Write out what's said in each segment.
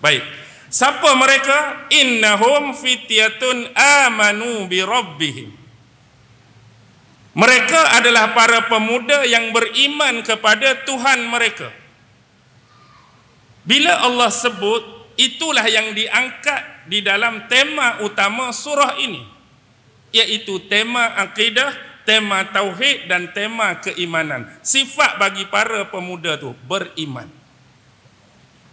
Baik. Siapa mereka? Innahum fityatun amanu bi rabbihim. Mereka adalah para pemuda yang beriman kepada Tuhan mereka. Bila Allah sebut, itulah yang diangkat di dalam tema utama surah ini, iaitu tema akidah, tema tauhid dan tema keimanan. Sifat bagi para pemuda tu beriman.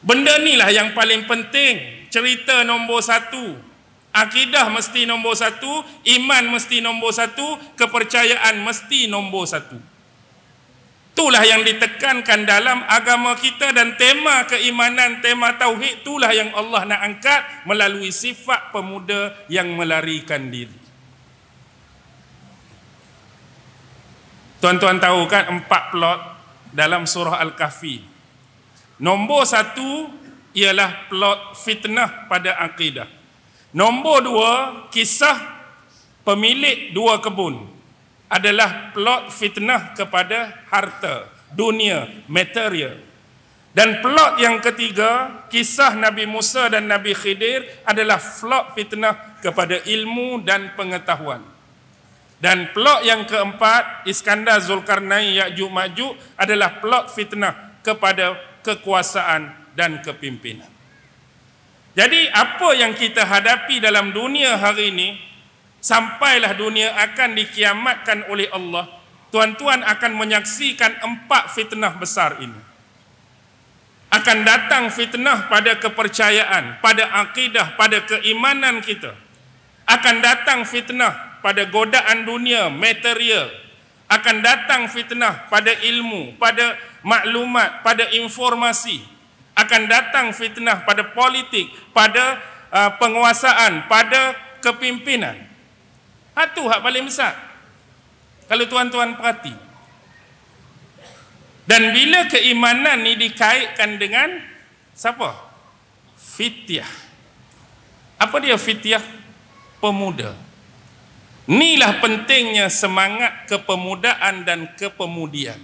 Benda inilah yang paling penting. Cerita nombor satu, akidah mesti nombor satu, iman mesti nombor satu, kepercayaan mesti nombor satu. Itulah yang ditekankan dalam agama kita, dan tema keimanan, tema tauhid itulah yang Allah nak angkat melalui sifat pemuda yang melarikan diri. Tuan-tuan tahu kan 4 plot dalam surah Al-Kahfi. Nombor 1 ialah plot fitnah pada akidah. Nombor 2, kisah pemilik 2 kebun adalah plot fitnah kepada harta, dunia, material. Dan plot yang ketiga, kisah Nabi Musa dan Nabi Khidir adalah plot fitnah kepada ilmu dan pengetahuan. Dan plot yang keempat, Iskandar Zulkarnain Ya'juj Ma'juj adalah plot fitnah kepada kekuasaan dan kepimpinan. Jadi apa yang kita hadapi dalam dunia hari ini, sampailah dunia akan dikiamatkan oleh Allah, tuan-tuan akan menyaksikan 4 fitnah besar ini. Akan datang fitnah pada kepercayaan, pada akidah, pada keimanan kita. Akan datang fitnah pada godaan dunia, material. Akan datang fitnah pada ilmu, pada maklumat, pada informasi. Akan datang fitnah pada politik, pada penguasaan, pada kepimpinan. Itu hak paling besar, kalau tuan-tuan perhati. Dan bila keimanan ni dikaitkan dengan siapa? Fityah. Apa dia fityah? Pemuda. Inilah pentingnya semangat kepemudaan dan kepemudian.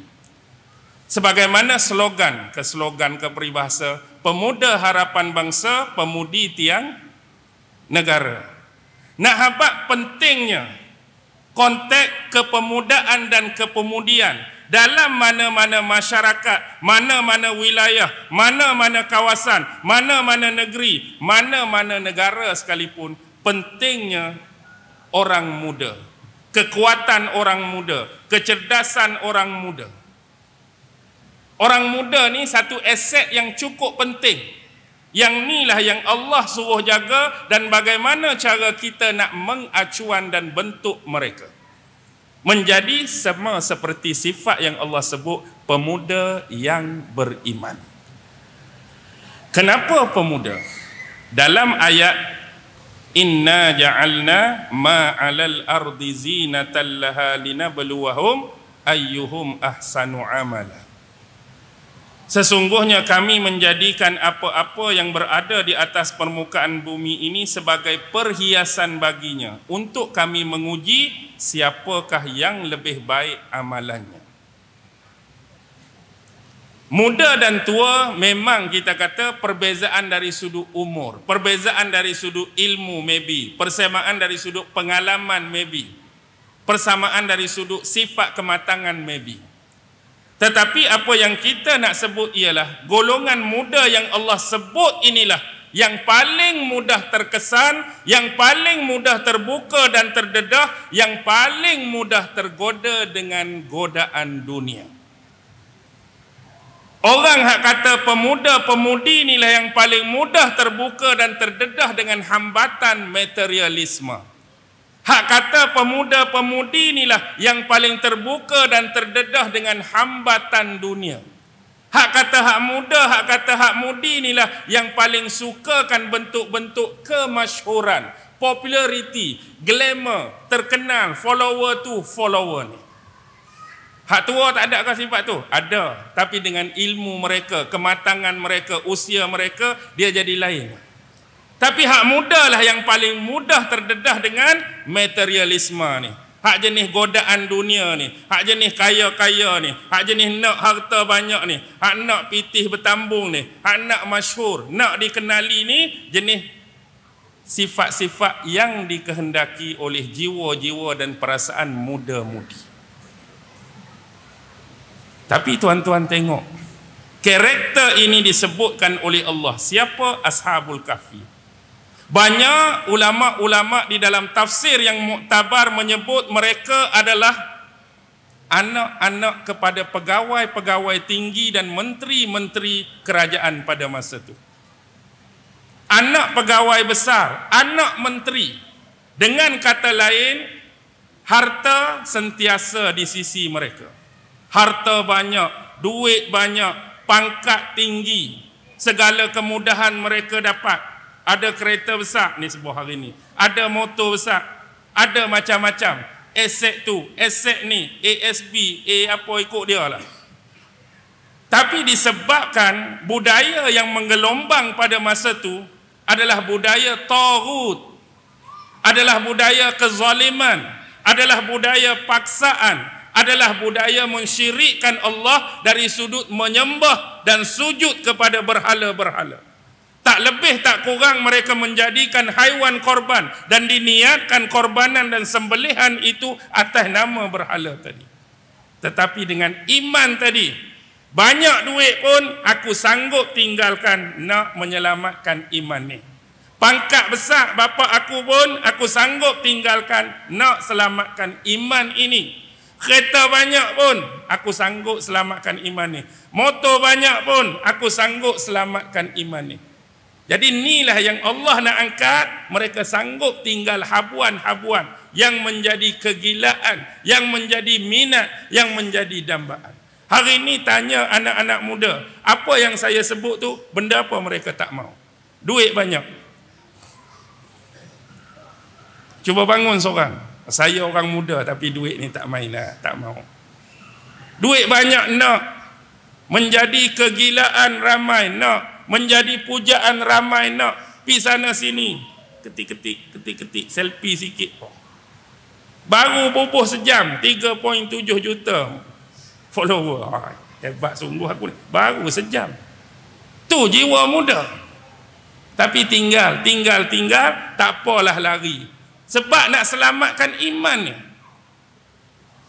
Sebagaimana slogan keperibahasa, pemuda harapan bangsa, pemudi tiang negara. Nak habaq pentingnya konteks kepemudaan dan kepemudian dalam mana-mana masyarakat, mana-mana wilayah, mana-mana kawasan, mana-mana negeri, mana-mana negara sekalipun. Pentingnya orang muda, kekuatan orang muda, kecerdasan orang muda. Orang muda ni satu aset yang cukup penting. Yang inilah yang Allah suruh jaga, dan bagaimana cara kita nak mengacuan dan bentuk mereka menjadi sama seperti sifat yang Allah sebut, pemuda yang beriman. Kenapa pemuda? Dalam ayat Inna ja'alna ma'alal ardi zinatan laha linabluwahum ayyuhum ahsanu amala. Sesungguhnya kami menjadikan apa-apa yang berada di atas permukaan bumi ini sebagai perhiasan baginya, untuk kami menguji siapakah yang lebih baik amalannya. Muda dan tua memang kita kata perbezaan dari sudut umur, perbezaan dari sudut ilmu maybe, persamaan dari sudut pengalaman maybe, persamaan dari sudut sifat kematangan maybe. Tetapi apa yang kita nak sebut ialah golongan muda yang Allah sebut inilah yang paling mudah terkesan, yang paling mudah terbuka dan terdedah, yang paling mudah tergoda dengan godaan dunia. Orang hak kata pemuda-pemudi inilah yang paling mudah terbuka dan terdedah dengan hambatan materialisme. Hak kata pemuda-pemudi inilah yang paling terbuka dan terdedah dengan hambatan dunia. Hak kata hak muda, hak kata hak mudi inilah yang paling sukakan bentuk-bentuk kemasyhuran, populariti, glamour, terkenal, follower tu, follower ni. Hak tua tak ada ke sifat tu? Ada. Tapi dengan ilmu mereka, kematangan mereka, usia mereka, dia jadi lain. Tapi hak muda lah yang paling mudah terdedah dengan materialisme ni. hak jenis godaan dunia ni, hak jenis kaya-kaya ni, hak jenis nak harta banyak ni, hak nak pitih bertambung ni, hak nak masyhur, nak dikenali ni, jenis sifat-sifat yang dikehendaki oleh jiwa-jiwa dan perasaan muda-mudi. Tapi tuan-tuan tengok, karakter ini disebutkan oleh Allah. Siapa Ashabul Kahfi? Banyak ulama-ulama di dalam tafsir yang muktabar menyebut mereka adalah anak-anak kepada pegawai-pegawai tinggi dan menteri-menteri kerajaan pada masa itu. Anak pegawai besar, anak menteri. Dengan kata lain, harta sentiasa di sisi mereka. Harta banyak, duit banyak, pangkat tinggi, segala kemudahan mereka dapat. Ada kereta besar ni sebuah hari ni, ada motor besar, ada macam-macam aset tu, aset ni, ASB, apa ikut dia lah. Tapi disebabkan budaya yang menggelombang pada masa tu adalah budaya taghut, adalah budaya kezaliman, adalah budaya paksaan, adalah budaya mensyirikkan Allah dari sudut menyembah dan sujud kepada berhala-berhala. Tak lebih tak kurang mereka menjadikan haiwan korban dan diniatkan korbanan dan sembelihan itu atas nama berhala tadi. Tetapi dengan iman tadi, banyak duit pun aku sanggup tinggalkan nak menyelamatkan iman ni. Pangkat besar bapa aku pun aku sanggup tinggalkan nak selamatkan iman ini. Kereta banyak pun aku sanggup selamatkan iman ni. Motor banyak pun aku sanggup selamatkan iman ni. Jadi inilah yang Allah nak angkat. Mereka sanggup tinggal habuan-habuan yang menjadi kegilaan, yang menjadi minat, yang menjadi dambaan. Hari ini tanya anak-anak muda, apa yang saya sebut tu, benda apa mereka tak mau? Duit banyak. Cuba bangun seorang, saya orang muda tapi duit ni tak main lah, tak mau. Duit banyak nak, menjadi kegilaan ramai nak, menjadi pujaan ramai nak, pi sana sini, ketik-ketik, selfie sikit. Baru bubuh sejam, 3.7 juta follower. Hebat sungguh aku ni. Baru sejam. Tu jiwa muda. Tapi tinggal, tak apalah lari. Sebab nak selamatkan iman ni.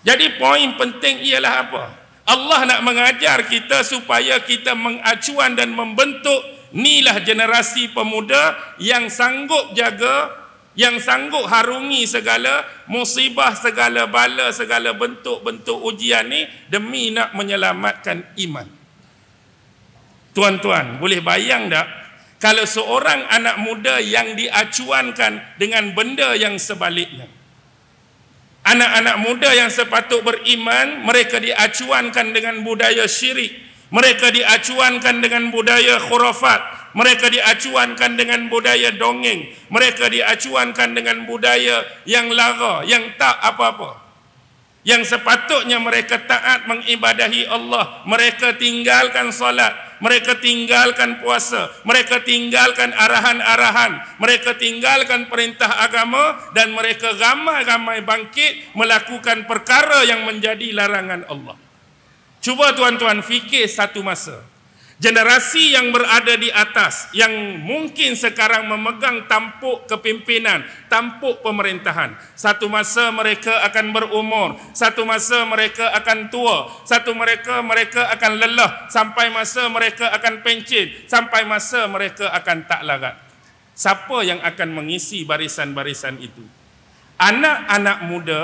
Jadi poin penting ialah apa? Allah nak mengajar kita supaya kita mengacuan dan membentuk inilah generasi pemuda yang sanggup jaga, yang sanggup harungi segala musibah, segala bala, segala bentuk-bentuk ujian ni demi nak menyelamatkan iman. Tuan-tuan, boleh bayang tak kalau seorang anak muda yang diacuankan dengan benda yang sebaliknya? Anak-anak muda yang sepatut beriman, mereka diacuankan dengan budaya syirik, mereka diacuankan dengan budaya khurafat, mereka diacuankan dengan budaya dongeng, mereka diacuankan dengan budaya yang lara, yang tak apa-apa. Yang sepatutnya mereka taat mengibadahi Allah, mereka tinggalkan solat, mereka tinggalkan puasa, mereka tinggalkan arahan-arahan, mereka tinggalkan perintah agama dan mereka ramai-ramai bangkit melakukan perkara yang menjadi larangan Allah. Cuba tuan-tuan fikir satu masa, generasi yang berada di atas, yang mungkin sekarang memegang tampuk kepimpinan, tampuk pemerintahan, satu masa mereka akan berumur, satu masa mereka akan tua, satu mereka akan lelah, sampai masa mereka akan pencin, sampai masa mereka akan tak larat. Siapa yang akan mengisi barisan-barisan itu? Anak-anak muda,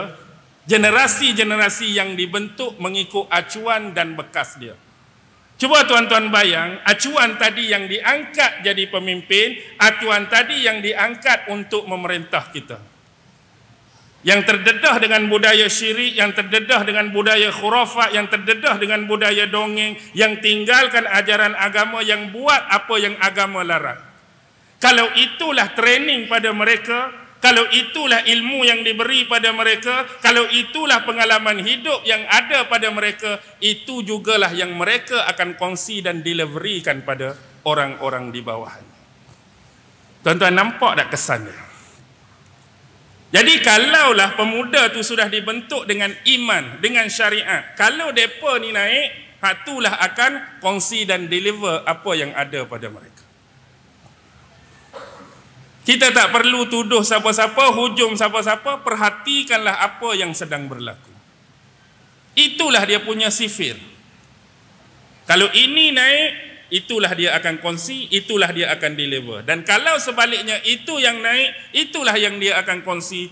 generasi-generasi yang dibentuk mengikut acuan dan bekas dia. Cuba tuan-tuan bayang, acuan tadi yang diangkat jadi pemimpin, acuan tadi yang diangkat untuk memerintah kita. Yang terdedah dengan budaya syirik, yang terdedah dengan budaya khurafat, yang terdedah dengan budaya dongeng, yang tinggalkan ajaran agama, yang buat apa yang agama larang. Kalau itulah training pada mereka, kalau itulah ilmu yang diberi pada mereka, kalau itulah pengalaman hidup yang ada pada mereka, itu jugalah yang mereka akan kongsi dan deliverykan pada orang-orang di bawahnya. Tuan-tuan nampak tak kesannya? Jadi kalaulah pemuda tu sudah dibentuk dengan iman, dengan syariat, kalau mereka ni naik, hak itulah akan kongsi dan deliver apa yang ada pada mereka. Kita tak perlu tuduh siapa-siapa, hujum siapa-siapa, perhatikanlah apa yang sedang berlaku. Itulah dia punya sifir. Kalau ini naik, itulah dia akan kongsi, itulah dia akan deliver. Dan kalau sebaliknya itu yang naik, itulah yang dia akan kongsi,